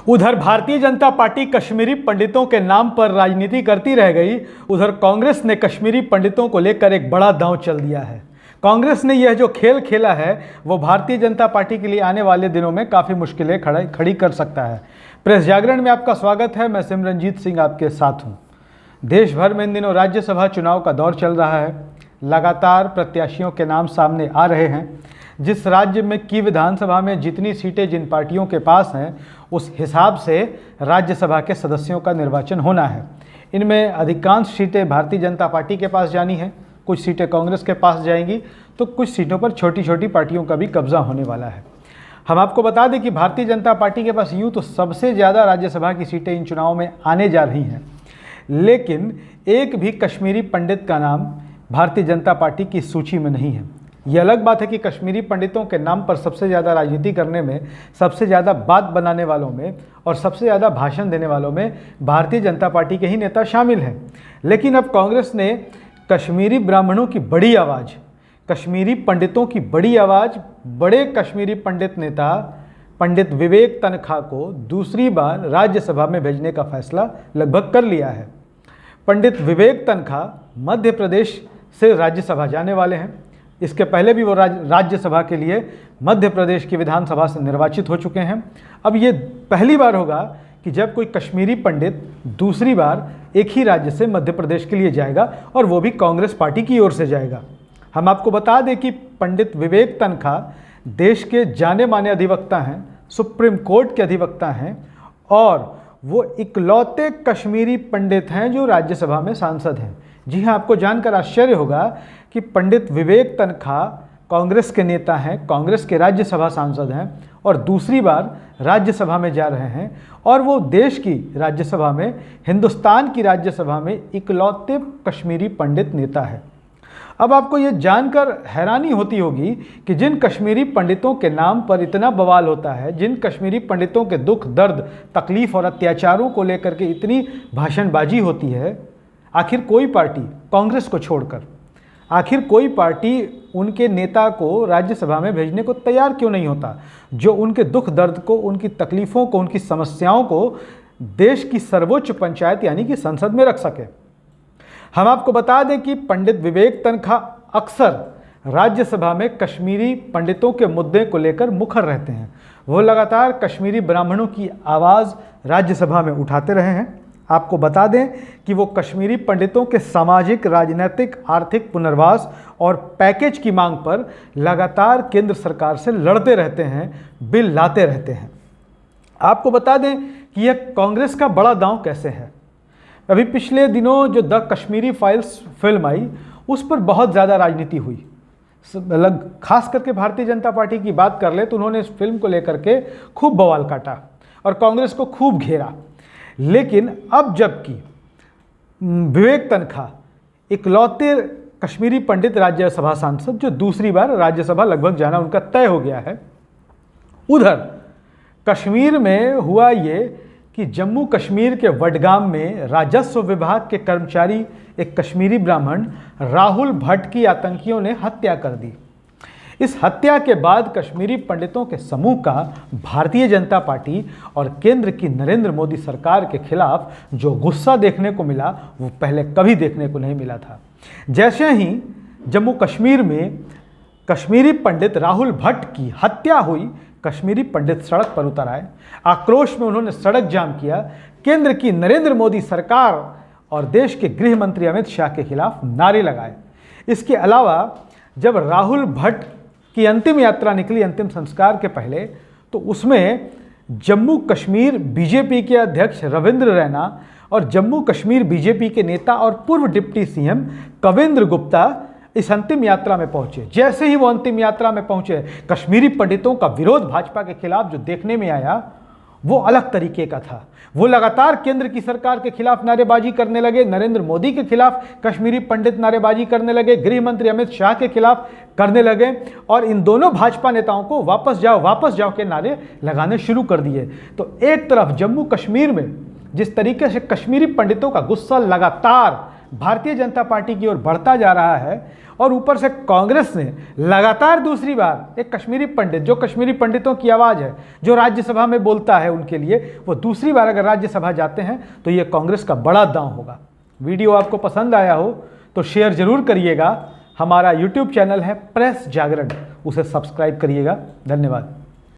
उधर भारतीय जनता पार्टी कश्मीरी पंडितों के नाम पर राजनीति करती रह गई, उधर कांग्रेस ने कश्मीरी पंडितों को लेकर एक बड़ा दांव चल दिया है। कांग्रेस ने यह जो खेल खेला है वो भारतीय जनता पार्टी के लिए आने वाले दिनों में काफ़ी मुश्किलें खड़ी कर सकता है। प्रेस जागरण में आपका स्वागत है। मैं सिमरनजीत सिंह आपके साथ हूँ। देश भर में इन दिनों राज्यसभा चुनाव का दौर चल रहा है। लगातार प्रत्याशियों के नाम सामने आ रहे हैं। जिस राज्य में की विधानसभा में जितनी सीटें जिन पार्टियों के पास हैं उस हिसाब से राज्यसभा के सदस्यों का निर्वाचन होना है। इनमें अधिकांश सीटें भारतीय जनता पार्टी के पास जानी हैं, कुछ सीटें कांग्रेस के पास जाएंगी, तो कुछ सीटों पर छोटी छोटी पार्टियों का भी कब्जा होने वाला है। हम आपको बता दें कि भारतीय जनता पार्टी के पास यूँ तो सबसे ज़्यादा राज्यसभा की सीटें इन चुनाव में आने जा रही हैं, लेकिन एक भी कश्मीरी पंडित का नाम भारतीय जनता पार्टी की सूची में नहीं है। ये अलग बात है कि कश्मीरी पंडितों के नाम पर सबसे ज़्यादा राजनीति करने में, सबसे ज़्यादा बात बनाने वालों में और सबसे ज़्यादा भाषण देने वालों में भारतीय जनता पार्टी के ही नेता शामिल हैं। लेकिन अब कांग्रेस ने कश्मीरी ब्राह्मणों की बड़ी आवाज़, कश्मीरी पंडितों की बड़ी आवाज़, बड़े कश्मीरी पंडित नेता पंडित विवेक तनखा को दूसरी बार राज्यसभा में भेजने का फैसला लगभग कर लिया है। पंडित विवेक तनखा मध्य प्रदेश से राज्यसभा जाने वाले हैं। इसके पहले भी वो राज्यसभा के लिए मध्य प्रदेश की विधानसभा से निर्वाचित हो चुके हैं। अब ये पहली बार होगा कि जब कोई कश्मीरी पंडित दूसरी बार एक ही राज्य से मध्य प्रदेश के लिए जाएगा और वो भी कांग्रेस पार्टी की ओर से जाएगा। हम आपको बता दें कि पंडित विवेक तनखा देश के जाने माने अधिवक्ता हैं, सुप्रीम कोर्ट के अधिवक्ता हैं और वो इकलौते कश्मीरी पंडित हैं जो राज्यसभा में सांसद हैं। जी हाँ, आपको जानकर आश्चर्य होगा कि पंडित विवेक तनखा कांग्रेस के नेता हैं, कांग्रेस के राज्यसभा सांसद हैं और दूसरी बार राज्यसभा में जा रहे हैं और वो देश की राज्यसभा में, हिंदुस्तान की राज्यसभा में इकलौते कश्मीरी पंडित नेता है। अब आपको ये जानकर हैरानी होती होगी कि जिन कश्मीरी पंडितों के नाम पर इतना बवाल होता है, जिन कश्मीरी पंडितों के दुख, दर्द, तकलीफ और अत्याचारों को लेकर के इतनी भाषणबाजी होती है, आखिर कोई पार्टी कांग्रेस को छोड़कर, आखिर कोई पार्टी उनके नेता को राज्यसभा में भेजने को तैयार क्यों नहीं होता, जो उनके दुख दर्द को, उनकी तकलीफ़ों को, उनकी समस्याओं को देश की सर्वोच्च पंचायत यानी कि संसद में रख सके। हम आपको बता दें कि पंडित विवेक तनखा अक्सर राज्यसभा में कश्मीरी पंडितों के मुद्दे को लेकर मुखर रहते हैं। वो लगातार कश्मीरी ब्राह्मणों की आवाज़ राज्यसभा में उठाते रहे हैं। आपको बता दें कि वो कश्मीरी पंडितों के सामाजिक, राजनीतिक, आर्थिक पुनर्वास और पैकेज की मांग पर लगातार केंद्र सरकार से लड़ते रहते हैं, बिल लाते रहते हैं। आपको बता दें कि यह कांग्रेस का बड़ा दांव कैसे है। अभी पिछले दिनों जो द कश्मीरी फाइल्स फिल्म आई उस पर बहुत ज़्यादा राजनीति हुई। खास करके भारतीय जनता पार्टी की बात कर ले तो उन्होंने इस फिल्म को लेकर के खूब बवाल काटा और कांग्रेस को खूब घेरा। लेकिन अब जबकि विवेक तनखा इकलौते कश्मीरी पंडित राज्यसभा सांसद जो दूसरी बार राज्यसभा लगभग जाना उनका तय हो गया है, उधर कश्मीर में हुआ ये कि जम्मू कश्मीर के वडगाम में राजस्व विभाग के कर्मचारी एक कश्मीरी ब्राह्मण राहुल भट्ट की आतंकियों ने हत्या कर दी। इस हत्या के बाद कश्मीरी पंडितों के समूह का भारतीय जनता पार्टी और केंद्र की नरेंद्र मोदी सरकार के खिलाफ जो गुस्सा देखने को मिला वो पहले कभी देखने को नहीं मिला था। जैसे ही जम्मू कश्मीर में कश्मीरी पंडित राहुल भट्ट की हत्या हुई, कश्मीरी पंडित सड़क पर उतर आए। आक्रोश में उन्होंने सड़क जाम किया। केंद्र की नरेंद्र मोदी सरकार और देश के गृह मंत्री अमित शाह के खिलाफ नारे लगाए। इसके अलावा जब राहुल भट्ट की अंतिम यात्रा निकली अंतिम संस्कार के पहले, तो उसमें जम्मू कश्मीर बीजेपी के अध्यक्ष रविंद्र रैना और जम्मू कश्मीर बीजेपी के नेता और पूर्व डिप्टी सीएम कविंद्र गुप्ता इस अंतिम यात्रा में पहुंचे। जैसे ही वो अंतिम यात्रा में पहुंचे, कश्मीरी पंडितों का विरोध भाजपा के खिलाफ जो देखने में आया वो अलग तरीके का था। वो लगातार केंद्र की सरकार के खिलाफ नारेबाजी करने लगे, नरेंद्र मोदी के खिलाफ कश्मीरी पंडित नारेबाजी करने लगे, गृह मंत्री अमित शाह के खिलाफ करने लगे और इन दोनों भाजपा नेताओं को वापस जाओ के नारे लगाने शुरू कर दिए। तो एक तरफ जम्मू कश्मीर में जिस तरीके से कश्मीरी पंडितों का गुस्सा लगातार भारतीय जनता पार्टी की ओर बढ़ता जा रहा है और ऊपर से कांग्रेस ने लगातार दूसरी बार एक कश्मीरी पंडित, जो कश्मीरी पंडितों की आवाज़ है, जो राज्यसभा में बोलता है उनके लिए, वो दूसरी बार अगर राज्यसभा जाते हैं तो ये कांग्रेस का बड़ा दांव होगा। वीडियो आपको पसंद आया हो तो शेयर जरूर करिएगा। हमारा यूट्यूब चैनल है प्रेस जागरण, उसे सब्सक्राइब करिएगा। धन्यवाद।